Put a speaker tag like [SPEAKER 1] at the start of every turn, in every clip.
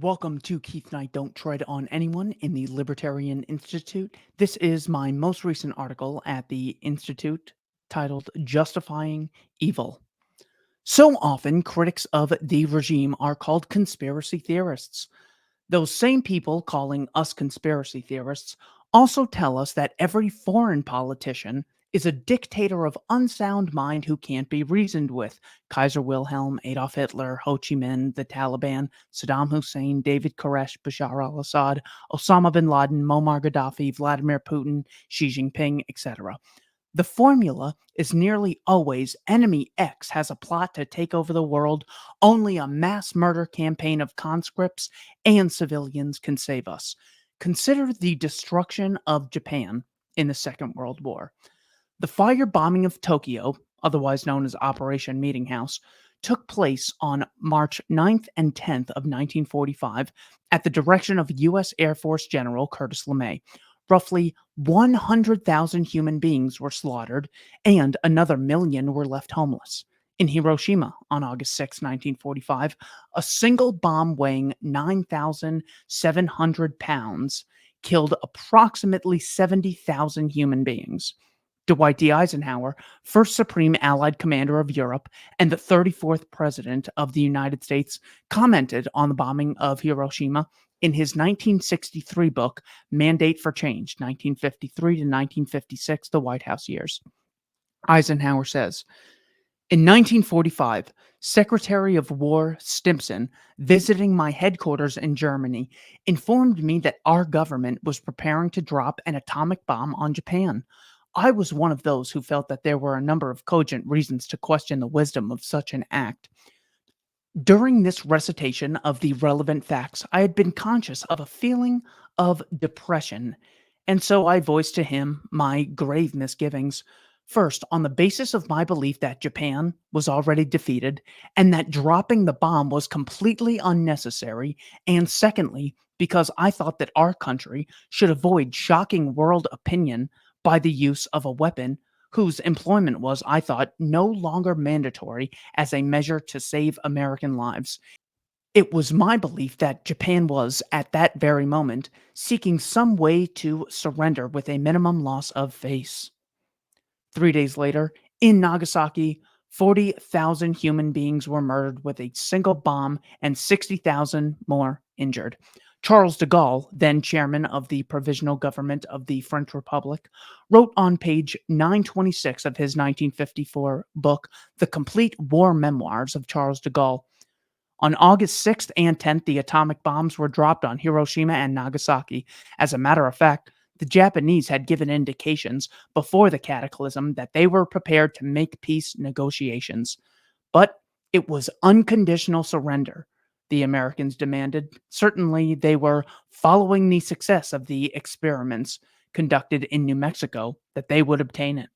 [SPEAKER 1] Welcome to Keith Knight Don't Tread on Anyone in the Libertarian Institute. This is my most recent article at the Institute titled Justifying Evil. So often, critics of the regime are called conspiracy theorists. Those same people calling us conspiracy theorists also tell us that every foreign politician is a dictator of unsound mind who can't be reasoned with. Kaiser Wilhelm, Adolf Hitler, Ho Chi Minh, the Taliban, Saddam Hussein, David Koresh, Bashar al Assad, Osama bin Laden, Muammar Gaddafi, Vladimir Putin, Xi Jinping, etc. The formula is nearly always enemy X has a plot to take over the world. Only a mass murder campaign of conscripts and civilians can save us. Consider the destruction of Japan in the Second World War. The firebombing of Tokyo, otherwise known as Operation Meeting House, took place on March 9th and 10th of 1945 at the direction of U.S. Air Force General Curtis LeMay. Roughly 100,000 human beings were slaughtered, and another million were left homeless. In Hiroshima, on August 6, 1945, a single bomb weighing 9,700 pounds killed approximately 70,000 human beings. Dwight D. Eisenhower, first Supreme Allied Commander of Europe and the 34th President of the United States, commented on the bombing of Hiroshima in his 1963 book, Mandate for Change, 1953 to 1956, the White House years. Eisenhower says, in 1945, Secretary of War Stimson, visiting my headquarters in Germany, informed me that our government was preparing to drop an atomic bomb on Japan. I was one of those who felt that there were a number of cogent reasons to question the wisdom of such an act. During this recitation of the relevant facts, I had been conscious of a feeling of depression, and so I voiced to him my grave misgivings. First, on the basis of my belief that Japan was already defeated and that dropping the bomb was completely unnecessary, and secondly, because I thought that our country should avoid shocking world opinion by the use of a weapon whose employment was, I thought, no longer mandatory as a measure to save American lives. It was my belief that Japan was, at that very moment, seeking some way to surrender with a minimum loss of face. 3 days later, in Nagasaki, 40,000 human beings were murdered with a single bomb and 60,000 more injured. Charles de Gaulle, then chairman of the Provisional Government of the French Republic, wrote on page 926 of his 1954 book, The Complete War Memoirs of Charles de Gaulle. On August 6th and 10th, the atomic bombs were dropped on Hiroshima and Nagasaki. As a matter of fact, the Japanese had given indications before the cataclysm that they were prepared to make peace negotiations. But it was unconditional surrender, the Americans demanded. Certainly, they were following the success of the experiments conducted in New Mexico that they would obtain it.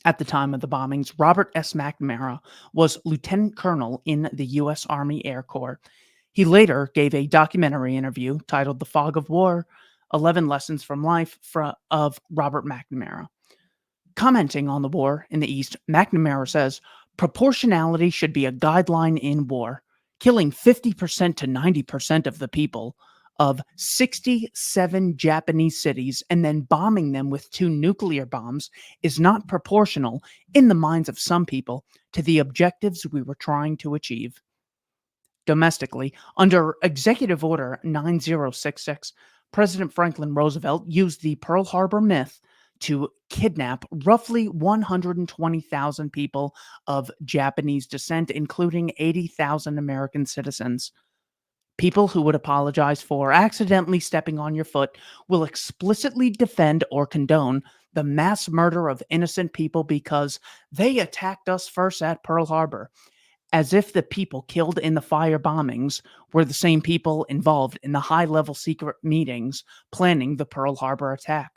[SPEAKER 1] At the time of the bombings, Robert S. McNamara was lieutenant colonel in the U.S. Army Air Corps. He later gave a documentary interview titled The Fog of War, 11 Lessons from Life of Robert McNamara. Commenting on the war in the East, McNamara says, proportionality should be a guideline in war. Killing 50% to 90% of the people of 67 Japanese cities and then bombing them with 2 nuclear bombs is not proportional, in the minds of some people, to the objectives we were trying to achieve. Domestically, under Executive Order 9066, President Franklin Roosevelt used the Pearl Harbor myth to kidnap roughly 120,000 people of Japanese descent, including 80,000 American citizens. People who would apologize for accidentally stepping on your foot will explicitly defend or condone the mass murder of innocent people because they attacked us first at Pearl Harbor, as if the people killed in the fire bombings were the same people involved in the high-level secret meetings planning the Pearl Harbor attack.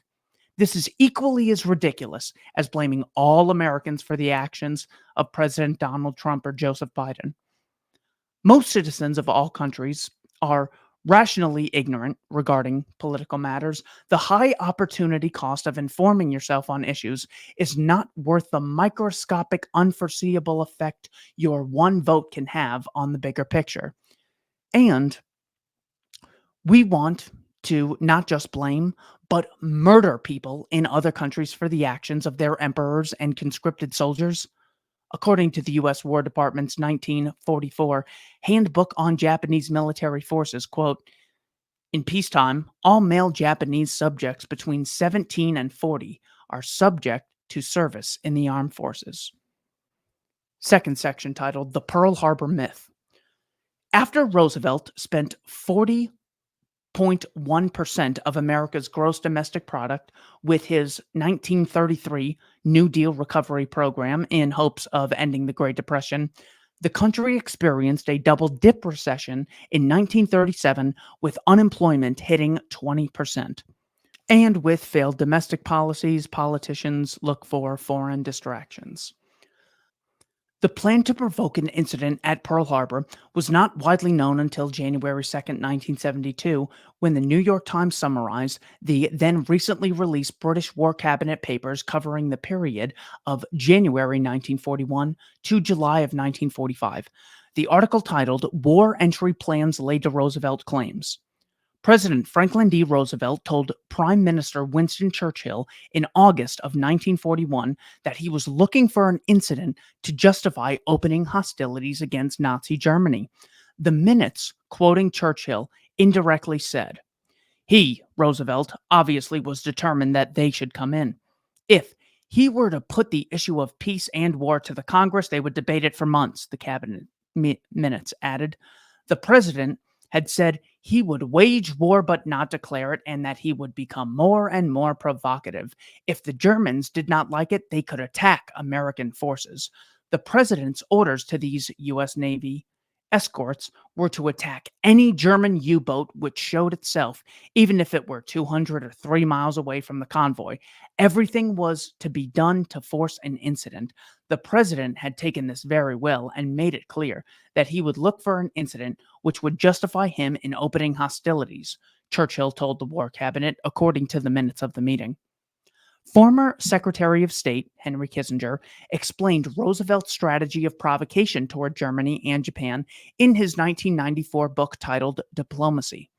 [SPEAKER 1] This is equally as ridiculous as blaming all Americans for the actions of President Donald Trump or Joseph Biden. Most citizens of all countries are rationally ignorant regarding political matters. The high opportunity cost of informing yourself on issues is not worth the microscopic, unforeseeable effect your one vote can have on the bigger picture. And We want to not just blame, but murder people in other countries for the actions of their emperors and conscripted soldiers. According to the U.S. War Department's 1944 Handbook on Japanese Military Forces, quote, in peacetime, all male Japanese subjects between 17 and 40 are subject to service in the armed forces. Second section titled The Pearl Harbor Myth. After Roosevelt spent 40.1% of America's gross domestic product with his 1933 New Deal recovery program in hopes of ending the Great Depression, the country experienced a double dip recession in 1937 with unemployment hitting 20%. And with failed domestic policies, politicians look for foreign distractions. The plan to provoke an incident at Pearl Harbor was not widely known until January 2nd, 1972, when the New York Times summarized the then recently released British War Cabinet papers covering the period of January 1941 to July of 1945. The article titled War Entry Plans Laid to Roosevelt Claims. President Franklin D. Roosevelt told Prime Minister Winston Churchill in August of 1941 that he was looking for an incident to justify opening hostilities against Nazi Germany. The minutes, quoting Churchill, indirectly said, he, Roosevelt, obviously was determined that they should come in. If he were to put the issue of peace and war to the Congress, they would debate it for months, the cabinet minutes added. The president had said he would wage war but not declare it, and that he would become more and more provocative. If the Germans did not like it, they could attack American forces. The president's orders to these U.S. Navy escorts were to attack any German U-boat which showed itself, even if it were 200 or 3 miles away from the convoy. Everything was to be done to force an incident. The president had taken this very well and made it clear that he would look for an incident which would justify him in opening hostilities, Churchill told the War Cabinet, according to the minutes of the meeting. Former Secretary of State Henry Kissinger explained Roosevelt's strategy of provocation toward Germany and Japan in his 1994 book titled Diplomacy.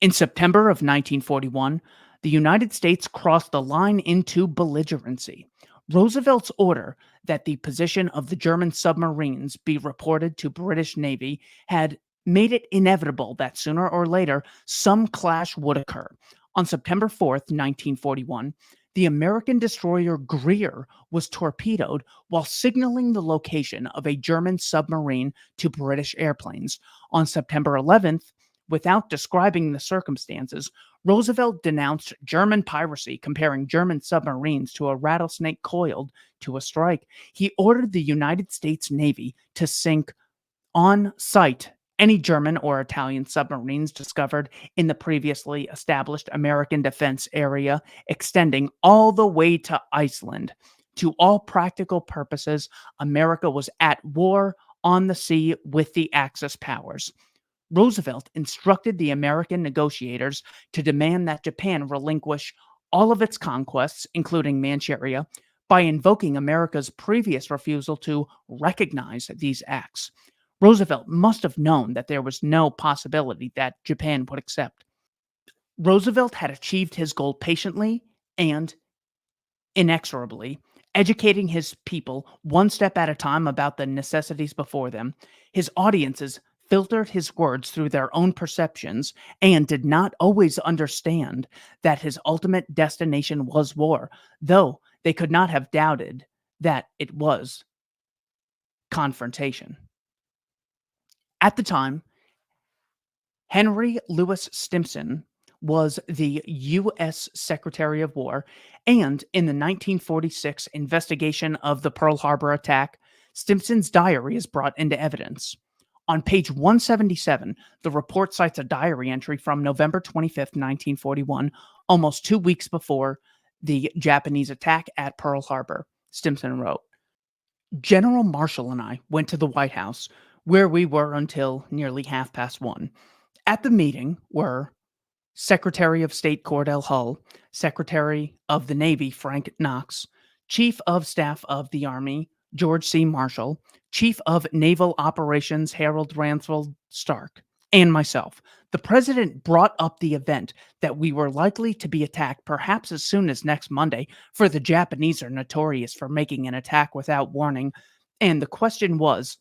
[SPEAKER 1] In September of 1941, the United States crossed the line into belligerency. Roosevelt's order that the position of the German submarines be reported to British Navy had made it inevitable that sooner or later some clash would occur. On September 4th, 1941, the American destroyer Greer was torpedoed while signaling the location of a German submarine to British airplanes. On September 11th, without describing the circumstances, Roosevelt denounced German piracy, comparing German submarines to a rattlesnake coiled to a strike. He ordered the United States Navy to sink on sight any German or Italian submarines discovered in the previously established American defense area, extending all the way to Iceland. To all practical purposes, America was at war on the sea with the Axis powers. Roosevelt instructed the American negotiators to demand that Japan relinquish all of its conquests, including Manchuria, by invoking America's previous refusal to recognize these acts. Roosevelt must have known that there was no possibility that Japan would accept. Roosevelt had achieved his goal patiently and inexorably, educating his people one step at a time about the necessities before them. His audiences filtered his words through their own perceptions and did not always understand that his ultimate destination was war, though they could not have doubted that it was confrontation. At the time, Henry Louis Stimson was the U.S. Secretary of War, and in the 1946 investigation of the Pearl Harbor attack, Stimson's diary is brought into evidence. On page 177, the report cites a diary entry from November 25th, 1941, almost 2 weeks before the Japanese attack at Pearl Harbor. Stimson wrote, General Marshall and I went to the White House, where we were until nearly 1:30. At the meeting were Secretary of State Cordell Hull, Secretary of the Navy Frank Knox, Chief of Staff of the Army George C. Marshall, Chief of Naval Operations Harold Ransfeld Stark, and myself. The president brought up the event that we were likely to be attacked perhaps as soon as next Monday, for the Japanese are notorious for making an attack without warning. And the question was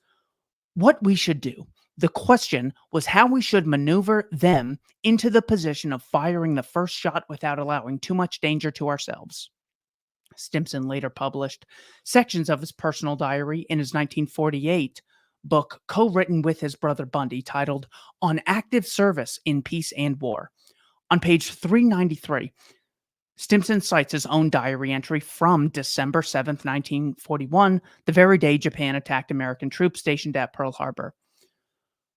[SPEAKER 1] what we should do. The question was how we should maneuver them into the position of firing the first shot without allowing too much danger to ourselves. Stimson later published sections of his personal diary in his 1948 book, co written with his brother Bundy, titled On Active Service in Peace and War. On page 393, Stimson cites his own diary entry from December 7th, 1941, the very day Japan attacked American troops stationed at Pearl Harbor.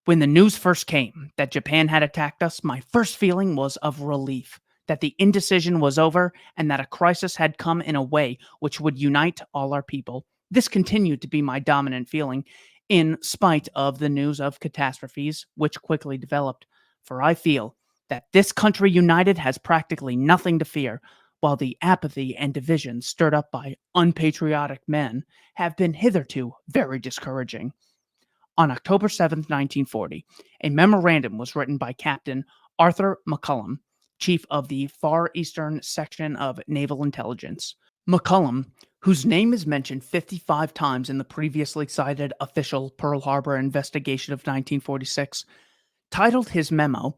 [SPEAKER 1] When the news first came that Japan had attacked us, my first feeling was of relief that the indecision was over and that a crisis had come in a way which would unite all our people. This continued to be my dominant feeling in spite of the news of catastrophes which quickly developed, for I feel that this country united has practically nothing to fear, while the apathy and division stirred up by unpatriotic men have been hitherto very discouraging. On October 7th, 1940, a memorandum was written by Captain Arthur McCullum, chief of the Far Eastern Section of Naval Intelligence. McCullum, whose name is mentioned 55 times in the previously cited official Pearl Harbor investigation of 1946, titled his memo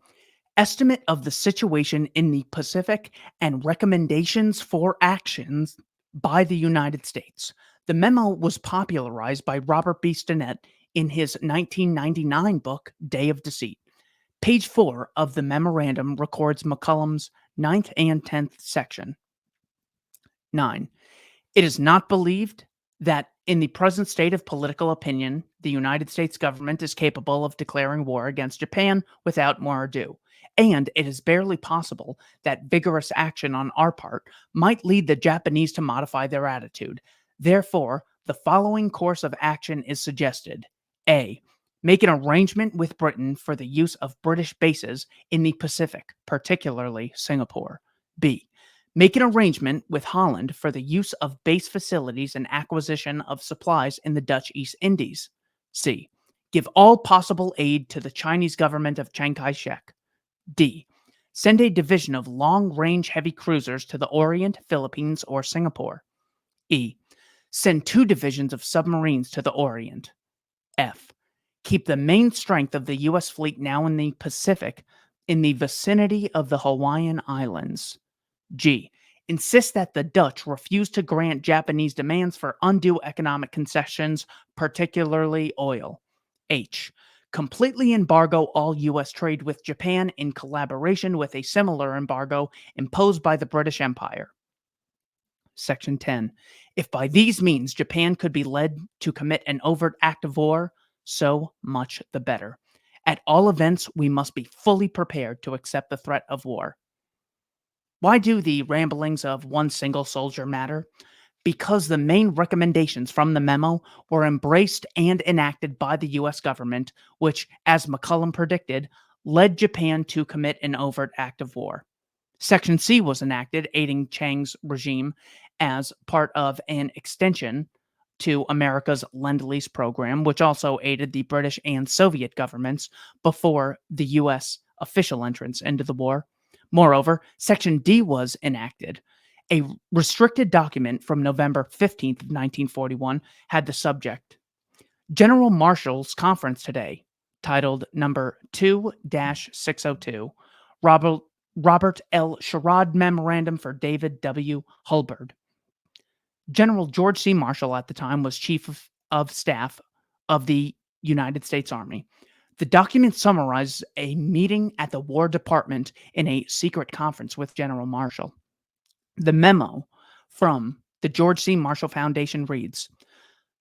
[SPEAKER 1] Estimate of the Situation in the Pacific and Recommendations for Actions by the United States. The memo was popularized by Robert B. Stinnett in his 1999 book, Day of Deceit. Page 4 of the memorandum records McCullum's 9th and 10th section. 9. It is not believed that in the present state of political opinion, the United States government is capable of declaring war against Japan without more ado, and it is barely possible that vigorous action on our part might lead the Japanese to modify their attitude. Therefore, the following course of action is suggested. A. Make an arrangement with Britain for the use of British bases in the Pacific, particularly Singapore. B. Make an arrangement with Holland for the use of base facilities and acquisition of supplies in the Dutch East Indies. C. Give all possible aid to the Chinese government of Chiang Kai-shek. D. Send a division of long-range heavy cruisers to the Orient, Philippines, or Singapore. E. Send 2 divisions of submarines to the Orient. F. Keep the main strength of the U.S. fleet now in the Pacific in the vicinity of the Hawaiian Islands. G. Insist that the Dutch refuse to grant Japanese demands for undue economic concessions, particularly oil. H. Completely embargo all U.S. trade with Japan in collaboration with a similar embargo imposed by the British Empire. Section 10. If by these means Japan could be led to commit an overt act of war, so much the better. At all events, we must be fully prepared to accept the threat of war. Why do the ramblings of one single soldier matter? Because the main recommendations from the memo were embraced and enacted by the U.S. government, which, as McCullum predicted, led Japan to commit an overt act of war. Section C was enacted, aiding Chiang's regime as part of an extension to America's Lend-Lease program, which also aided the British and Soviet governments before the U.S. official entrance into the war. Moreover, Section D was enacted. A restricted document from November 15th, 1941 had the subject, General Marshall's Conference Today, titled Number 2-602, Robert L. Sherrod Memorandum for David W. Hulberd. General George C. Marshall at the time was Chief of Staff of the United States Army. The document summarizes a meeting at the War Department in a secret conference with General Marshall. The memo from the George C. Marshall Foundation reads,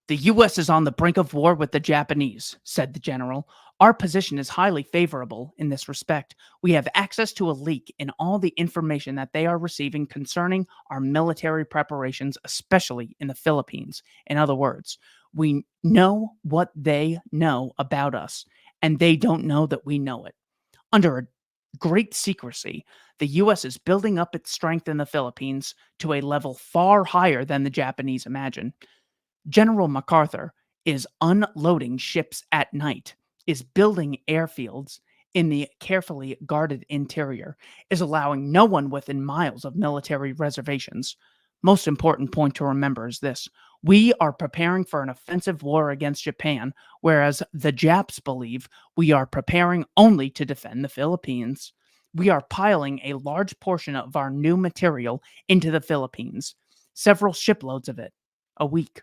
[SPEAKER 1] "The U.S. is on the brink of war with the Japanese," said the general. "Our position is highly favorable in this respect. We have access to a leak in all the information that they are receiving concerning our military preparations, especially in the Philippines. In other words, we know what they know about us, and they don't know that we know it. Under a great secrecy, the U.S. is building up its strength in the Philippines to a level far higher than the Japanese imagine. General MacArthur is unloading ships at night, is building airfields, in the carefully guarded interior is allowing no one within miles of military reservations. Most important point to remember is this: we are preparing for an offensive war against Japan, whereas the Japs believe we are preparing only to defend the Philippines. We are piling a large portion of our new material into the Philippines, several shiploads of it a week.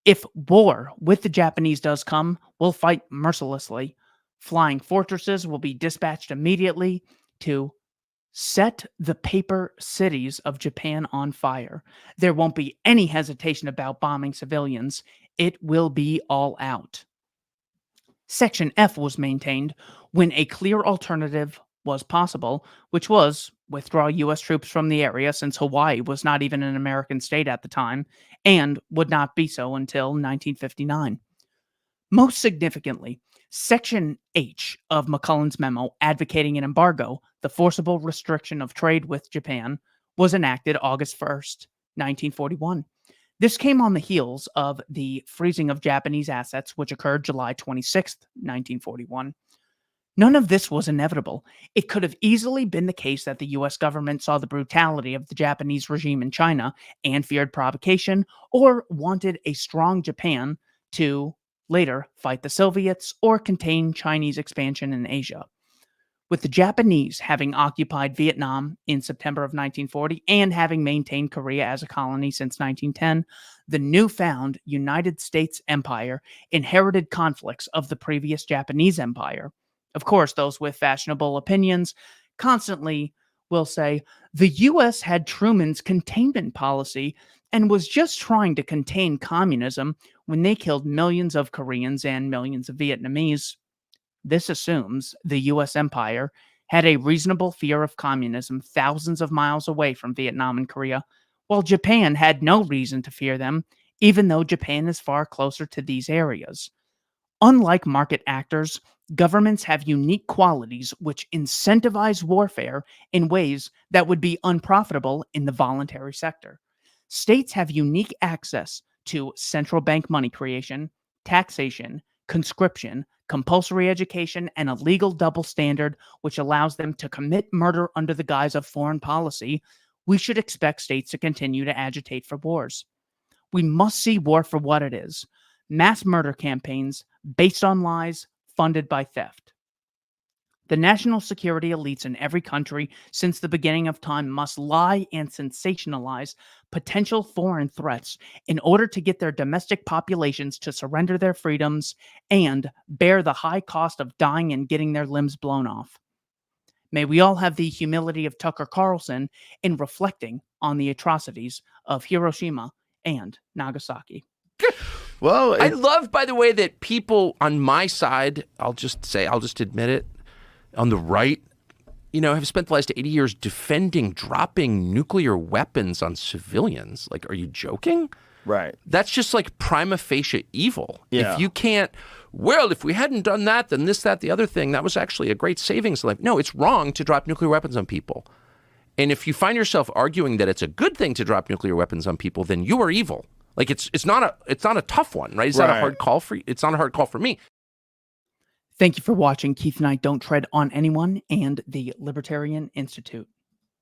[SPEAKER 1] If war with the Japanese does come, we'll fight mercilessly. Flying fortresses will be dispatched immediately to set the paper cities of Japan on fire. There won't be any hesitation about bombing civilians. It will be all out. Section F was maintained when a clear alternative was possible, which was withdraw U.S. troops from the area, since Hawaii was not even an American state at the time and would not be so until 1959. Most significantly, Section H of McCullum's memo advocating an embargo, the forcible restriction of trade with Japan, was enacted August 1st, 1941. This came on the heels of the freezing of Japanese assets, which occurred July 26th, 1941. None of this was inevitable. It could have easily been the case that the US government saw the brutality of the Japanese regime in China and feared provocation, or wanted a strong Japan to later fight the Soviets or contain Chinese expansion in Asia. With the Japanese having occupied Vietnam in September of 1940 and having maintained Korea as a colony since 1910, the newfound United States empire inherited conflicts of the previous Japanese empire. Of course, those with fashionable opinions constantly will say the US had Truman's containment policy and was just trying to contain communism when they killed millions of Koreans and millions of Vietnamese. This assumes the US empire had a reasonable fear of communism thousands of miles away from Vietnam and Korea, while Japan had no reason to fear them, even though Japan is far closer to these areas. Unlike market actors, governments have unique qualities which incentivize warfare in ways that would be unprofitable in the voluntary sector. States have unique access to central bank money creation, taxation, conscription, compulsory education, and a legal double standard which allows them to commit murder under the guise of foreign policy. We should expect states to continue to agitate for wars. We must see war for what it is: mass murder campaigns based on lies, funded by theft. The national security elites in every country since the beginning of time must lie and sensationalize potential foreign threats in order to get their domestic populations to surrender their freedoms and bear the high cost of dying and getting their limbs blown off. May we all have the humility of Tucker Carlson in reflecting on the atrocities of Hiroshima and Nagasaki.
[SPEAKER 2] Well, I love, by the way, that people on my side, I'll just admit it, on the right, have spent the last 80 years defending dropping nuclear weapons on civilians. Like, are you joking?
[SPEAKER 3] Right.
[SPEAKER 2] That's just like prima facie evil.
[SPEAKER 3] Yeah.
[SPEAKER 2] If you can't, if we hadn't done that, then this, that, the other thing, that was actually a great savings. Like, no, it's wrong to drop nuclear weapons on people. And if you find yourself arguing that it's a good thing to drop nuclear weapons on people, then you are evil. Like, it's not a tough one, right? It's not a hard call for you. It's not a hard call for me.
[SPEAKER 1] Thank you for watching Keith and I Don't Tread on Anyone and the Libertarian Institute.